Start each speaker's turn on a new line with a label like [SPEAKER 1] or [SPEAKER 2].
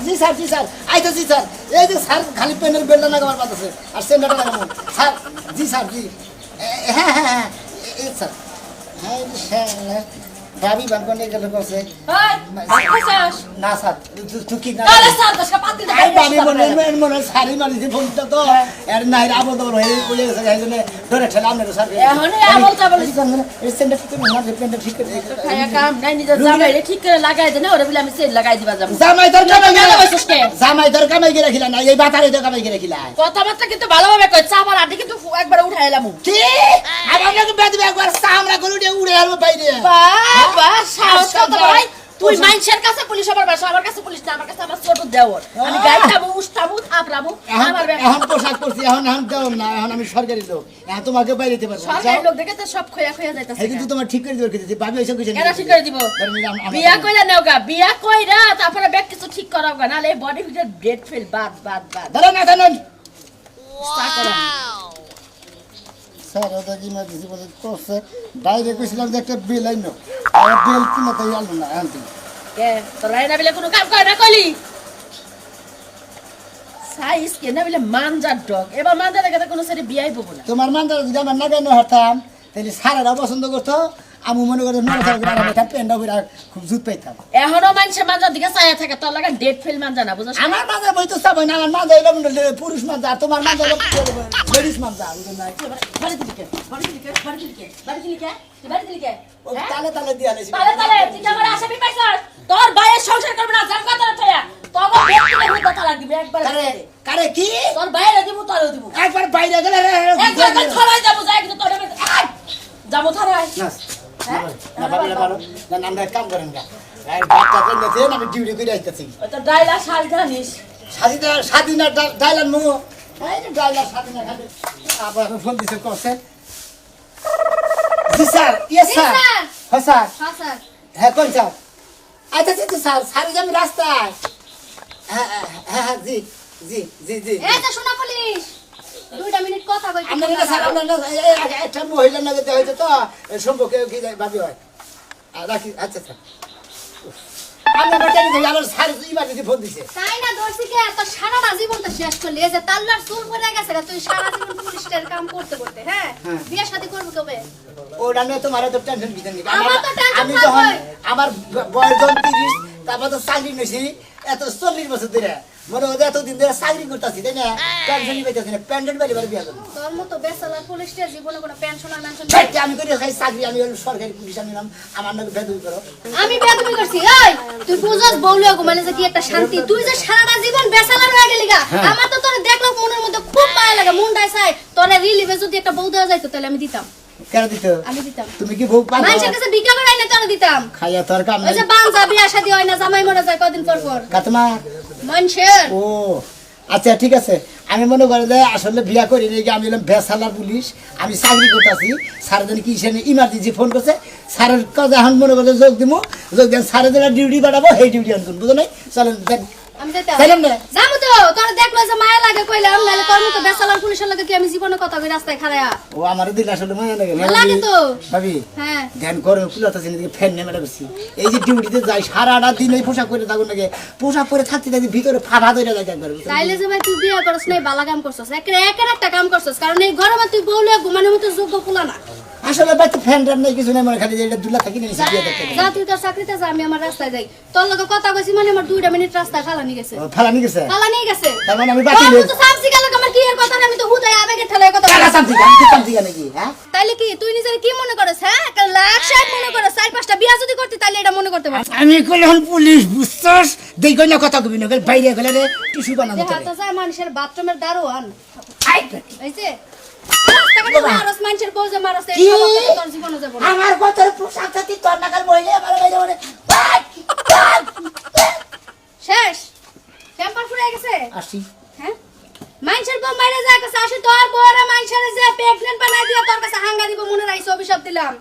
[SPEAKER 1] জি sir জি sir আইতেছি sir এই যে স্যার খালি পেনের বেলটা লাগাবার পাচ্ছে আর সেন্টারটা লাগাবো স্যার জি স্যার জি হ্যাঁ হ্যাঁ হ্যাঁ এই স্যার হ্যাঁ ভাবি বানকনে গেল করছে না স্যার তুই কি না আই বানি মনে সারি মারি যে ফোনটা তো এর নাই আবল দবল হয়ে কইলে গেছে এই জন্য ধরে ঠেলা আমনে স্যার
[SPEAKER 2] এখনই আবল চাবল
[SPEAKER 1] এই সেন্টার ঠিক না পেনটা ঠিক করে
[SPEAKER 2] খায়া কাম নাই নিজে জামাইরে ঠিক করে লাগাই দে না ওরে বলে আমি সেল লাগাই দিবা যাব
[SPEAKER 1] জামাই তোর কামাই গিয়ে রাখিলা না এই বাতারে তো কামাই গিয়ে রাখিলা
[SPEAKER 2] কথাবার্তা কিন্তু ভালোভাবে কই চাপার আড্ডি কিন্তু একবার উঠাইলাম
[SPEAKER 1] কি আমাকে বেদবে একবার সামরা করে উড়ে আলবো বাইরে
[SPEAKER 2] বাবা সাহস কত ভাই তুই মাইনছের কাছে পুলিশ আমার বাসা আমার কাছে পুলিশ না আমার কাছে আমার ছোট দেওর আমি গাইতামু উস্তামু থাপরামু আমার
[SPEAKER 1] এখন পোশাক করছি এখন দেও না এখন আমি সরকারি লোক এখন তোমাকে বাইরে দিতে পারবো
[SPEAKER 2] সরকারি লোক দেখে তো সব খয়া যাইতাছে
[SPEAKER 1] এই কিন্তু তোমার ঠিক করে দিও কিন্তু ভাবি এসে কইছে
[SPEAKER 2] কেন ঠিক করে দিব বিয়া কইরা নেওগা বিয়া কইরা তারপরে ব্যাগ কিছু ঠিক করাওগা নালে এই বডি ফিটের ডেট ফেল বাদ
[SPEAKER 1] ধরো না ধরো
[SPEAKER 2] স্টার্ট করো
[SPEAKER 1] স্যার ওটা কি মাঝে বলে করছে বাইরে কইছিলাম যে একটা বিল আইনো আর বিল কিনা তাই আনলো না আনতে
[SPEAKER 2] কে তোর রাইনা বিলে কোনো কাম করে না কইলি সাইজ কে না বিলে মানজার ডগ এবার মানজারে কথা কোনো সারি বিয়াই বব না
[SPEAKER 1] তোমার মানদার যদি আমার না গানো হতাম তাহলে সারারা পছন্দ করতো আমি মনে করি নয় টাকা করে আমি পেন্ডা করে খুব জুত পাইতাম
[SPEAKER 2] এখনো মানুষে মানজার দিকে চাইয়া থাকে তোর লাগা ডেট ফেল মানজা না বুঝছ
[SPEAKER 1] আমার মানদার বই তো সবাই না আমার মানদার হইলো পুরুষ মানদার তোমার মানদার লেডিস মানদার বুঝুন না
[SPEAKER 2] বাড়ি দিকে
[SPEAKER 1] তালে তালে দিয়া লেছি
[SPEAKER 2] তালে তুই আমার আসামি পাইছস তোর ভাইয়ের সংসার করবে না জান কথা থয়া তোগো ব্যক্তিগত হতে তালাক দিবে একবার
[SPEAKER 1] কারে কি
[SPEAKER 2] তোর ভাইয়ের দিব তোরও দিব
[SPEAKER 1] একবার বাইরে গেলে
[SPEAKER 2] একবার থরাই যাব যাই কিন্তু তোর যাবো থরাই
[SPEAKER 1] না ভাবি না ভালো না আমরা এক কাম করেন গা আর বাচ্চা কইলে দেন আমি ডিউটি করে আইতাছি
[SPEAKER 2] ওই তো ডাইলা শাল জানিস
[SPEAKER 1] স্বাধীনা ডাইলান মো এই যে ডাইলা স্বাধীনা খাবে আবার ফোন দিছে করছে জি স্যার ইয়েস স্যার হ্যাঁ স্যার হ্যাঁ কোন স্যার আচ্ছা আচ্ছা স্যার স্যার আমি রাস্তায় হ্যাঁ হ্যাঁ হ্যাঁ জি জি জি জি
[SPEAKER 3] এই তো শোনা পুলিশ 2 মিনিট কথা কই
[SPEAKER 1] আমরা না স্যার আমরা একটা মহিলা নাকি দেওয়া হয়েছে তো সম্পর্কে কি ভাবি হয় রাখি আচ্ছা স্যার আমরা বাটানি কই আবার স্যার ইমার্জেন্সি ফোন দিছে
[SPEAKER 3] তাই না দর্শি কে এত সারা জীবনটা শেষ করলি এই যে তাল্লার চুল পড়ে গেছে রে তুই সারা জীবন পুলিশের কাম করতে করতে হ্যাঁ বিয়ে শাদী করব কবে
[SPEAKER 1] ওটা নিয়ে তোমার তো টেনশন দিতে নি
[SPEAKER 3] আমার তো টেনশন
[SPEAKER 1] আমি যখন আমার বয়স যখন 30 তারপর তো চাকরি নিয়েছি এত 40 বছর ধরে মনে হয় এতদিন ধরে চাকরি করতেছি তাই না টেনশনই পাইতেছি না পেন্ডেন্ট বাড়ি বাড়ি বিয়া করবো
[SPEAKER 3] তোর মতো বেসালার পুলিশের জীবনে কোনো পেনশন আর মেনশন
[SPEAKER 1] আমি করি খাই চাকরি আমি সরকারি পুলিশ আমি নাম আমার নাকি বেদবি করো
[SPEAKER 3] আমি বেদবি করছি এই তুই বুঝছ বউলিয়া ঘুমালে যে কি একটা শান্তি তুই যে সারা জীবন বেসালার হয়ে গেলি গা আমার তো তোর দেখলো মনের মধ্যে খুব মায়া লাগে মনটাই চাই তোর রিলিভে যদি একটা বউ দেওয়া যাইতো তাহলে আমি দিতাম
[SPEAKER 1] কেন দিত
[SPEAKER 3] আমি দিতাম
[SPEAKER 1] তুমি কি বউ পাও
[SPEAKER 3] মানুষের কাছে ভিক্ষা করে আইনা তোর দিতাম
[SPEAKER 1] খাইয়া তোর কাম
[SPEAKER 3] ওই
[SPEAKER 1] নাই
[SPEAKER 3] যে বাঞ্জা বিয়া শাদী হয় না জামাই মরে যায় কদিন পর পর
[SPEAKER 1] কাতমা
[SPEAKER 3] মানুষের
[SPEAKER 1] ও আচ্ছা ঠিক আছে আমি মনে করি যে আসলে বিয়া করি নাকি আমি হলাম বেসালার পুলিশ আমি চাকরি করতেছি স্যার জানি কি ইমার্জেন্সি ফোন করছে স্যারের কাছে এখন মনে করে যোগ দিব যোগ দেন স্যারের যেটা ডিউটি বাড়াবো সেই ডিউটি আনকুন বুঝো নাই চলেন
[SPEAKER 3] আমি যাইতাম
[SPEAKER 1] চাইলাম না
[SPEAKER 3] যাবো তো তোর দেখলো যে মায়া লাগে কইলাম নালে তোর মতো বেসালার পুলিশের লাগে কি আমি জীবনে কথা কই রাস্তায় খাড়ায়া
[SPEAKER 1] ও আমার দিল আসলে মনে লাগে
[SPEAKER 3] লাগে তো
[SPEAKER 1] ভাবি
[SPEAKER 3] হ্যাঁ
[SPEAKER 1] ধ্যান করে পুলাতাছি নাকি ফ্যান নেমে রাখছি এই যে ডিউটিতে যাই সারাটা দিন এই পোশাক পরে থাকুন নাকি পোশাক পরে থাকতে থাকতে ভিতরে ফাটা ধরে যায় একবার
[SPEAKER 3] তাইলে যে ভাই তুই বিয়ে করছ নাই বালা কাম করছস একের একটা কাম করছস কারণ এই গরমে তুই বউলে ঘুমানোর মতো যোগ্য কুলা না
[SPEAKER 1] আসলে ভাই তো ফ্যান টান নাই কিছু নাই মনে খালি যে এটা দুলা থাকি নিয়েছি বিয়ে দেখতে
[SPEAKER 3] যা তুই তোর চাকরিতে যা আমি আমার রাস্তায় যাই তোর লগে কথা কইছি মানে আমার 2 মিনিট রাস্তায় ফালানি গেছে
[SPEAKER 1] ফালানি গেছে
[SPEAKER 3] ফালানি গেছে
[SPEAKER 1] তার মানে আমি বাকি
[SPEAKER 3] তুই তো সামসি গেল আমার কি এর কথা না আমি তো হুদাই আবেগে ঠেলায় কথা
[SPEAKER 1] কালা সামসি নাকি হ্যাঁ
[SPEAKER 3] তাইলে কি তুই নিজের কি মনে করছ হ্যাঁ একটা লাখ সাহেব মনে করছ 4-5টা বিয়া যদি করতে তাইলে এটা মনে করতে পারছ
[SPEAKER 1] আমি কইলাম পুলিশ বুঝছস দেই কই না কথা কবি না বাইরে গেলে রে টিস্যু বানাবো
[SPEAKER 3] দেখা তো যায় মানুষের বাথরুমের দারোয়ান
[SPEAKER 1] আই
[SPEAKER 3] এইছে রাস্তাঘাটে মারস মানুষের বউ যে মারস এই তোর জীবনে যাব না
[SPEAKER 1] আমার কথার পোশাক থাকি তোর নাকাল বইলে আমার বাইরে মানে
[SPEAKER 3] শেষ টেম্পার ফুরে গেছে
[SPEAKER 1] আসি
[SPEAKER 3] হ্যাঁ মানুষের বউ মাইরে যায় কাছে আসি তোর বউরে মানুষের যে প্রেগন্যান্ট বানাই দিয়া তোর কাছে হাঙ্গা দিব মনে রাইছো অভিশাপ দিলাম